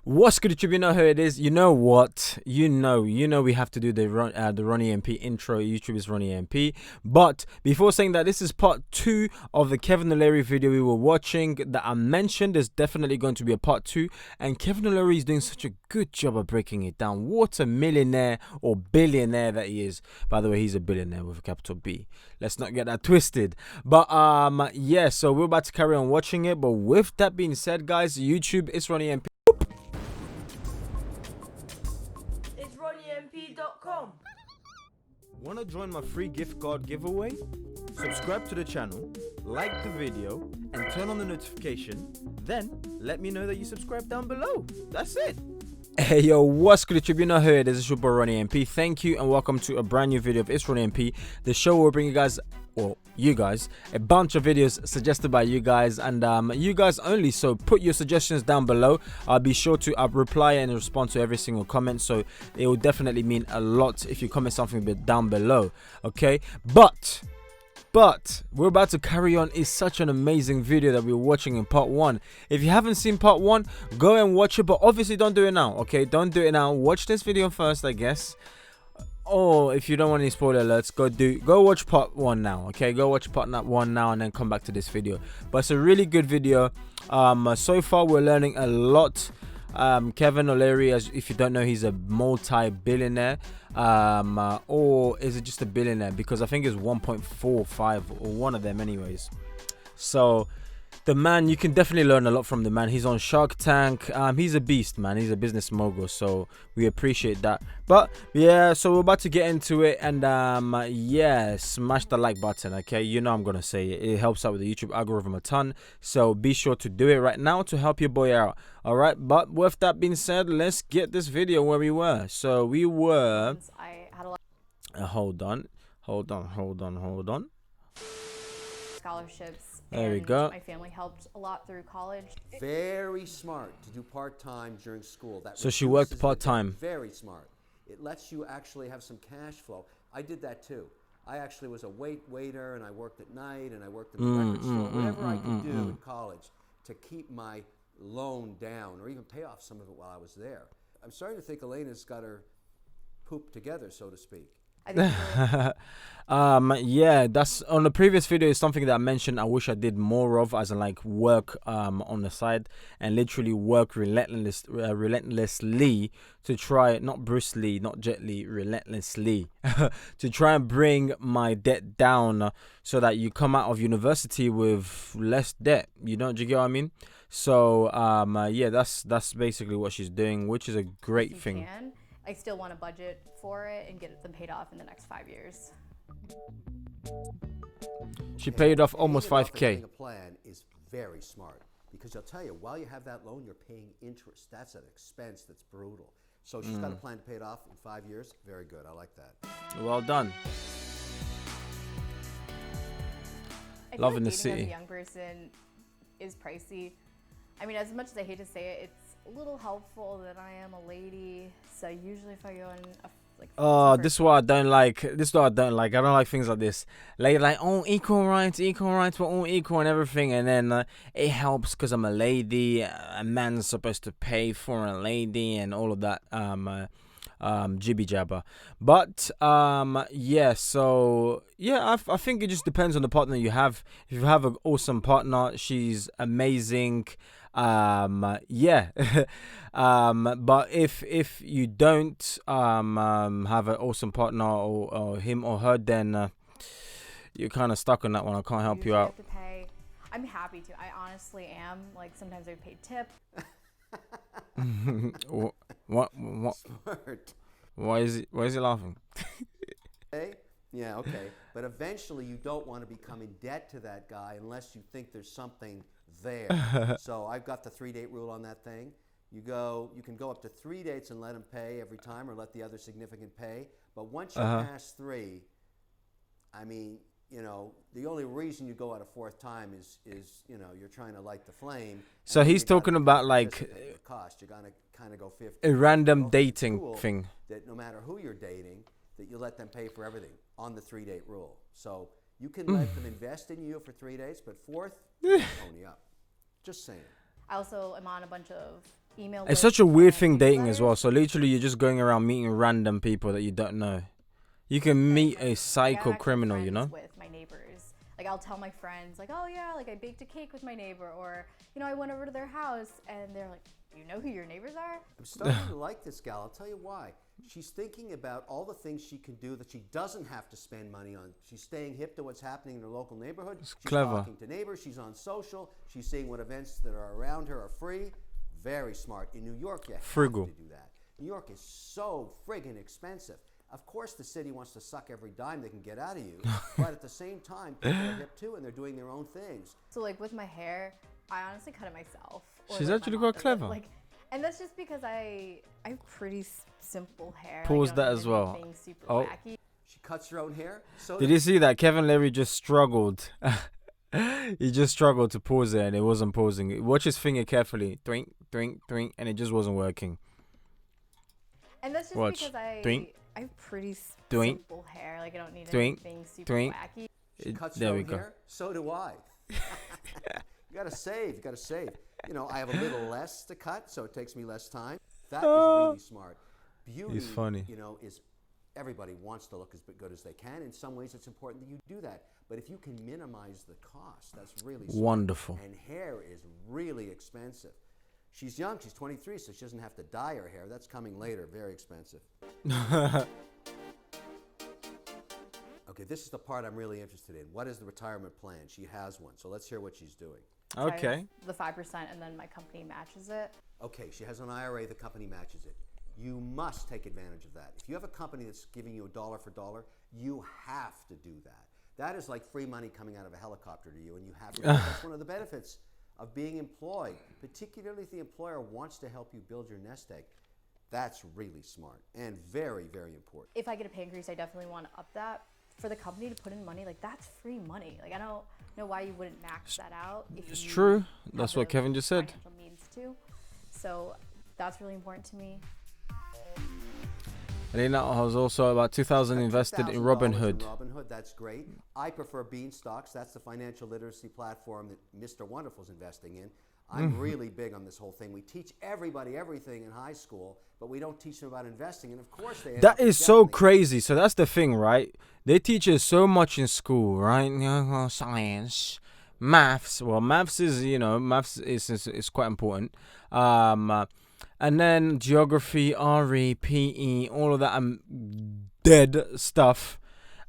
What's good, YouTube? You know who it is. You know what? You know. We have to do the Ronnie MP intro. YouTube is Ronnie MP. But before saying that, this is part 2 of the Kevin OLeary video we were watching that I mentioned. There's definitely going to be a part 2, and Kevin OLeary is doing such a good job of breaking it down. What a millionaire or billionaire that he is. By the way, he's a billionaire with a capital B. Let's not get that twisted. But yeah. So we're about to carry on watching it. But with that being said, guys, YouTube is Ronnie MP. RonnieMP.com. Want to join my free gift card giveaway? Subscribe to the channel, like the video, and turn on the notification. Then let me know that you subscribe down below. That's it. Hey yo, what's good, YouTube? You know who it is. It's your boy Ronnie MP. Thank you and welcome to a brand new video of It's Ronnie MP, the show where we bring you guys, or you guys, a bunch of videos suggested by you guys, and you guys only. So put your suggestions down below. I'll be sure to reply and respond to every single comment. So it will definitely mean a lot if you comment something down below. Okay, but we're about to carry on. It's such an amazing video that we're watching in part 1. If you haven't seen part 1, go and watch it, but obviously don't do it now. Okay, don't do it now. Watch this video first, I guess. Or if you don't want any spoiler alerts, go watch part 1 now. Okay, go watch part 1 now and then come back to this video. But it's a really good video. So far we're learning a lot. Kevin OLeary, as if you don't know, he's a multi-billionaire, or is it just a billionaire? Because I think it's 1.45 or one of them anyways. So the man, you can definitely learn a lot from the man. He's on Shark Tank. He's a beast, man. He's a business mogul, so we appreciate that. But yeah, so we're about to get into it, and yeah, smash the like button. Okay, you know I'm gonna say it. It helps out with the YouTube algorithm a ton, so be sure to do it right now to help your boy out. All right, but with that being said, let's get this video where we were. So we were I had a lot hold on scholarships. There we and go. My family helped a lot through college. Very smart to do part-time during school. That So she worked reduces the part-time. debt. Very smart. It lets you actually have some cash flow. I did that too. I actually was a waiter, and I worked at night, and I worked in the record store. Whatever I could do in college to keep my loan down, or even pay off some of it while I was there. I'm starting to think Elena's got her poop together, so to speak. I think yeah, that's on the previous video. Is something that I mentioned I wish I did more of, as in like work on the side and literally work relentlessly to try, not Bruce Lee, not Jet Li, relentlessly to try and bring my debt down, so that you come out of university with less debt. Do you get what I mean? So yeah, that's basically what she's doing, which is a great thing. I still want to budget for it and get them paid off in the next 5 years. She paid off almost Paying it off and 5K. having a plan is very smart, because I'll tell you, while you have that loan, you're paying interest. That's an expense that's brutal. So she's got a plan to pay it off in 5 years. Very good. I like that. Well done. I feel Loving like the dating city. as a young person is pricey. I mean, as much as I hate to say it, it's a little helpful that I am a lady. So usually if I go on Oh, this is what I don't like. This is what I don't like. I don't like things like this. Like oh, equal rights, we're all equal and everything. And then it helps because I'm a lady. A man's supposed to pay for a lady and all of that jibby jabber. But yeah, so yeah, I think it just depends on the partner you have. If you have an awesome partner, she's amazing. Yeah. But if you don't have an awesome partner, or him or her, then you're kind of stuck on that one. I can't help you out. Have to pay. I'm happy to. I honestly am. Like, sometimes I pay tip. What? Smart. Why is he laughing? Okay? Yeah, okay. But eventually you don't want to become in debt to that guy unless you think there's something there. So I've got the 3-date rule on that thing. You can go up to 3 dates and let him pay every time, or let the other significant pay. But once you pass 3, I mean, the only reason you go out a 4th time is you're trying to light the flame. So he's talking about like cost. You're gonna kind of go 50. a random dating thing. That no matter who you're dating, that you let them pay for everything on the 3-date rule. So you can let them invest in you for 3 days, but 4th, pony up. Just saying. I also am on a bunch of email. It's such a lists weird and thing dating as well. newsletters. So literally, you're just going around meeting random people that you don't know. You can meet a Like, I'm psycho actually criminal, you friends know? with my neighbors. Like, I'll tell my friends, like, oh yeah, like I baked a cake with my neighbor, or I went over to their house, and they're like, you know who your neighbors are? I'm starting to like this gal. I'll tell you why. She's thinking about all the things she can do that she doesn't have to spend money on. She's staying hip to what's happening in her local neighborhood. She's clever. talking to neighbors. She's on social. She's seeing what events that are around her are free. Very smart. In New York, you have Frugal. to do that. New York is so friggin' expensive. Of course, the city wants to suck every dime they can get out of you, but at the same time, people are hip too, and they're doing their own things. So like with my hair, I honestly cut it myself. Or, She's like, my actually mom quite does it. clever. Like, and that's just because I have pretty simple hair. Pause like, I don't that need as well. anything super Oh. wacky. She cuts her own hair. So Did you see that? Kevin Leary just struggled. He just struggled to pause it and it wasn't pausing. Watch his finger carefully. Twink, twink, twink, and it just wasn't working. And that's just Watch. because I Twink. have pretty Twink. simple hair. Like I don't need Twink. anything super Twink. wacky. She cuts There her we own go. hair. So do I. You gotta save. You gotta save. I have a little less to cut, so it takes me less time. That is really smart. Beauty, He's funny. is everybody wants to look as good as they can. In some ways, it's important that you do that. But if you can minimize the cost, that's really smart. Wonderful. And hair is really expensive. She's young. She's 23, so she doesn't have to dye her hair. That's coming later. Very expensive. Okay, this is the part I'm really interested in. What is the retirement plan? She has one, so let's hear what she's doing. So I have Okay. The 5%, and then my company matches it. Okay, she has an IRA, the company matches it. You must take advantage of that. If you have a company that's giving you a dollar for dollar, you have to do that. That is like free money coming out of a helicopter to you, and you have to. That's one of the benefits of being employed, particularly if the employer wants to help you build your nest egg. That's really smart and very, very important. If I get a pay increase, I definitely want to up that. For the company to put in money, like that's free money. Like I don't know why you wouldn't max that out. If It's you true. have That's what the Kevin just said. financial means to. So that's really important to me. Elena has also about 2,000 invested in $2,000 Robinhood. Robinhood, that's great. I prefer Beanstocks. That's the financial literacy platform that Mr. Wonderful's investing in. I'm really big on this whole thing. We teach everybody everything in high school, but we don't teach them about investing. And of course, they end That up in is so debt. crazy. So that's the thing, right? They teach us so much in school, right? Science, maths. Well, maths is, maths is quite important. And then geography, RE, PE, all of that dead stuff.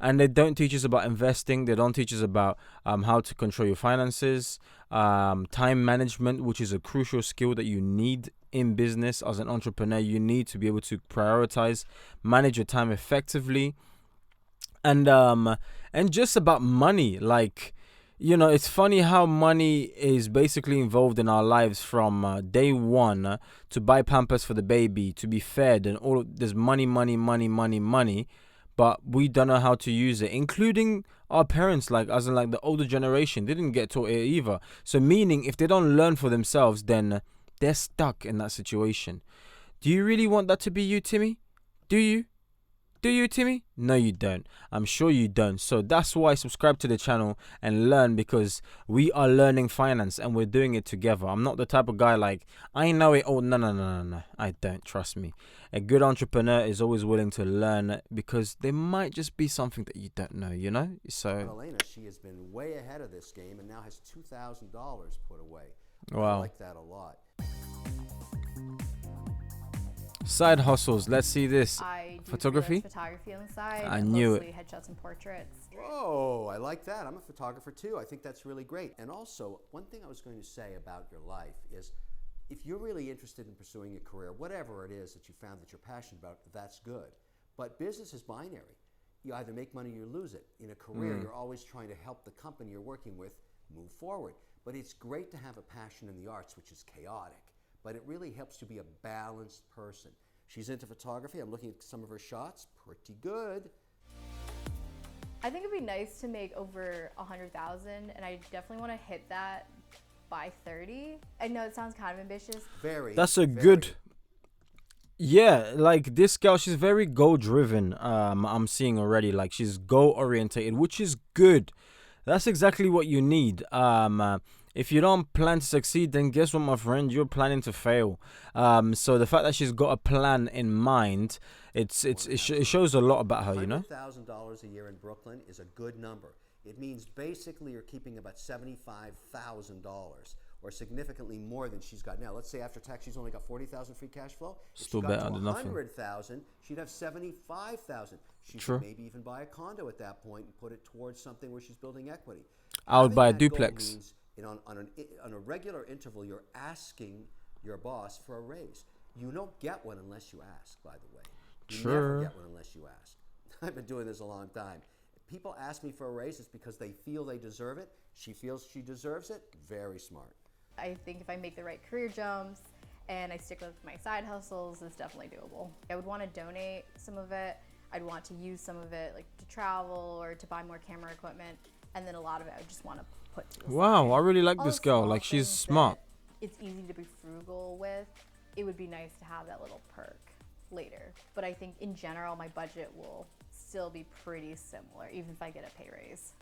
And they don't teach us about investing. They don't teach us about how to control your finances, time management, which is a crucial skill that you need in business as an entrepreneur. You need to be able to prioritize, manage your time effectively, and just about money. Like, it's funny how money is basically involved in our lives from day one, to buy Pampers for the baby, to be fed, and all of there's money. But we don't know how to use it, including our parents, as in the older generation. They didn't get taught it either. So meaning, if they don't learn for themselves, then they're stuck in that situation. Do you really want that to be you, Timmy? Do you? Do you, Timmy? No, you don't. I'm sure you don't. So that's why subscribe to the channel and learn, because we are learning finance and we're doing it together. I'm not the type of guy I know it all. No. I don't. Trust me. A good entrepreneur is always willing to learn, because there might just be something that you don't know, So, Elena, she has been way ahead of this game and now has $2,000 put away. I wow. like that a lot. Side hustles. Let's see this. I do Photography? freelance photography on the side. I knew mostly headshots and portraits. Whoa, I like that. I'm a photographer too. I think that's really great. And also, one thing I was going to say about your life is, if you're really interested in pursuing a career, whatever it is that you found that you're passionate about, that's good. But business is binary. You either make money or you lose it. In a career, you're always trying to help the company you're working with move forward. But it's great to have a passion in the arts, which is chaotic. But it really helps you be a balanced person. She's into photography. I'm looking at some of her shots. Pretty good. I think it'd be nice to make over 100,000, and I definitely want to hit that by 30. I know it sounds kind of ambitious. That's a good. Yeah, this girl, she's very goal driven. I'm seeing already. She's goal orientated, which is good. That's exactly what you need. if you don't plan to succeed, then guess what, my friend? You're planning to fail. So the fact that she's got a plan in mind, it shows a lot about her, you know? $100,000 a year in Brooklyn is a good number. It means basically you're keeping about $75,000 or significantly more than she's got now. Let's say after tax she's only got $40,000 free cash flow. Still better than nothing. $100,000, she'd have $75,000. She True. could maybe even buy a condo at that point and put it towards something where she's building equity. I would buy a Having that goal duplex. means, on a regular interval, you're asking your boss for a raise. You don't get one unless you ask, by the way. You never get one unless you ask. I've been doing this a long time. If people ask me for a raise, it's because they feel they deserve it. She feels she deserves it. Very smart. I think if I make the right career jumps and I stick with my side hustles, it's definitely doable. I would want to donate some of it. I'd want to use some of it like to travel or to buy more camera equipment. And then a lot of it I would just want to put to the side. Wow, I really like All this the girl. small Like, she's things smart. that It's easy to be frugal with. It would be nice to have that little perk later. But I think in general, my budget will still be pretty similar, even if I get a pay raise.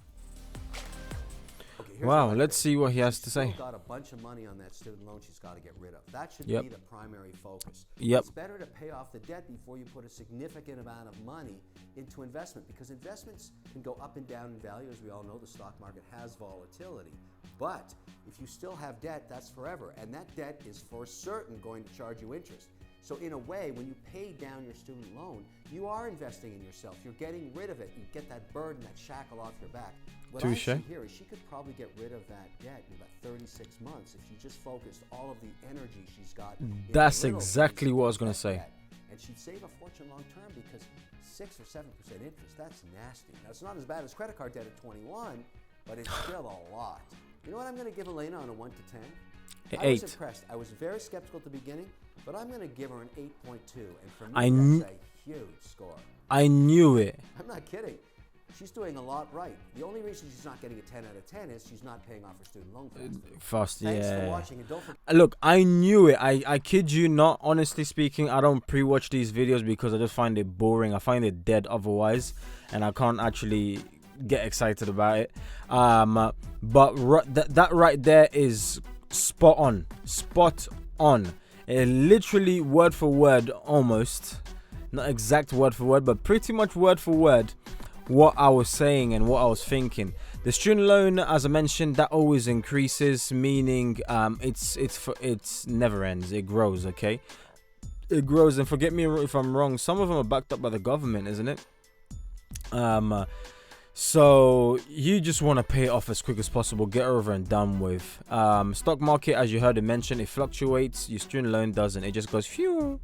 Okay, here's Wow, what I let's think. see what he has She's to still say. got a bunch of money on that student loan she's got to get rid of. That should Yep. be the primary focus. Yep. It's better to pay off the debt before you put a significant amount of money into investment, because investments can go up and down in value. As we all know, the stock market has volatility. But if you still have debt, that's forever. And that debt is for certain going to charge you interest. So in a way, when you pay down your student loan, you are investing in yourself. You're getting rid of it. You get that burden, that shackle off your back. What I Touche. see here is she could probably get rid of that debt in about 36 months if she just focused all of the energy she's got. in the That's little exactly things what I was to gonna get say. debt. And she'd save a fortune long term, because 6 or 7% interest, that's nasty. Now, it's not as bad as credit card debt at 21, but it's still a lot. You know what I'm going to give Elena on a 1 to 10? I was 8. impressed. I was very skeptical at the beginning, but I'm going to give her an 8.2. And for I me, that's a huge score. I knew it. I'm not kidding. She's doing a lot right. The only reason she's not getting a 10 out of 10 is she's not paying off her student loan fast. Fast, Thanks for yeah. watching, and don't forget. Look, I knew it. I kid you not. Honestly speaking, I don't pre-watch these videos because I just find it boring. I find it dead otherwise, and I can't actually get excited about it. But that right there is spot on. Spot on. Literally word for word, almost. Not exact word for word, but pretty much word for word what I was saying and what I was thinking. The student loan, as I mentioned, that always increases, meaning it's never ends. It grows, okay? It grows, and forget me if I'm wrong, some of them are backed up by the government, isn't it? So you just want to pay it off as quick as possible, get over and done with. Stock market, as you heard it mentioned, it fluctuates. Your student loan doesn't. It just goes phew.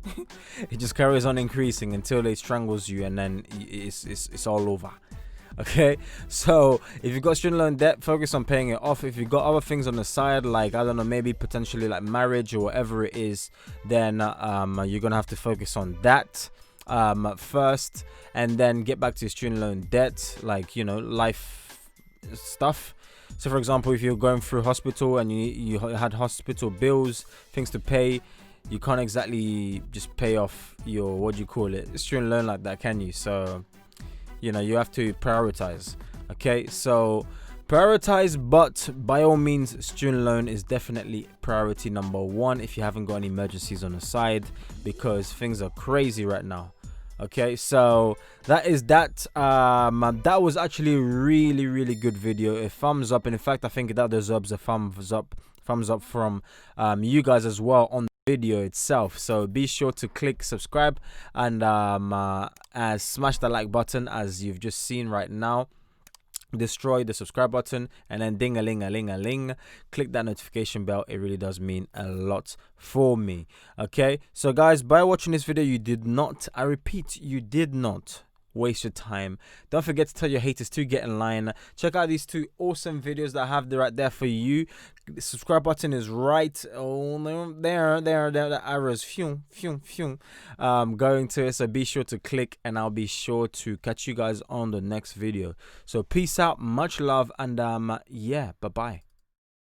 It just carries on increasing until it strangles you, and then it's all over. Okay, so if you've got student loan debt, focus on paying it off. If you've got other things on the side, like, I don't know, maybe potentially like marriage or whatever it is, then you're gonna have to focus on that first, and then get back to your student loan debt, like, you know, life stuff. So for example, if you're going through hospital and you had hospital bills, things to pay, you can't exactly just pay off your, what do you call it, student loan like that, can you? So, you know, you have to prioritize. Okay, so prioritize, but by all means, student loan is definitely priority number 1 if you haven't got any emergencies on the side, because things are crazy right now. Okay, so that is that. That was actually a really good video. A thumbs up, and in fact I think that deserves a thumbs up from you guys as well on the video itself. So be sure to click subscribe and smash the like button, as you've just seen right now. Destroy the subscribe button and then ding-a-ling-a-ling-a-ling. Click that notification bell. It really does mean a lot for me. Okay, so guys, by watching this video, you did not, I repeat, you did not waste your time. Don't forget to tell your haters to get in line. Check out these 2 awesome videos that I have right there for you. The subscribe button is right there, the arrows going to it, so be sure to click, and I'll be sure to catch you guys on the next video. So peace out, much love, and yeah, bye bye.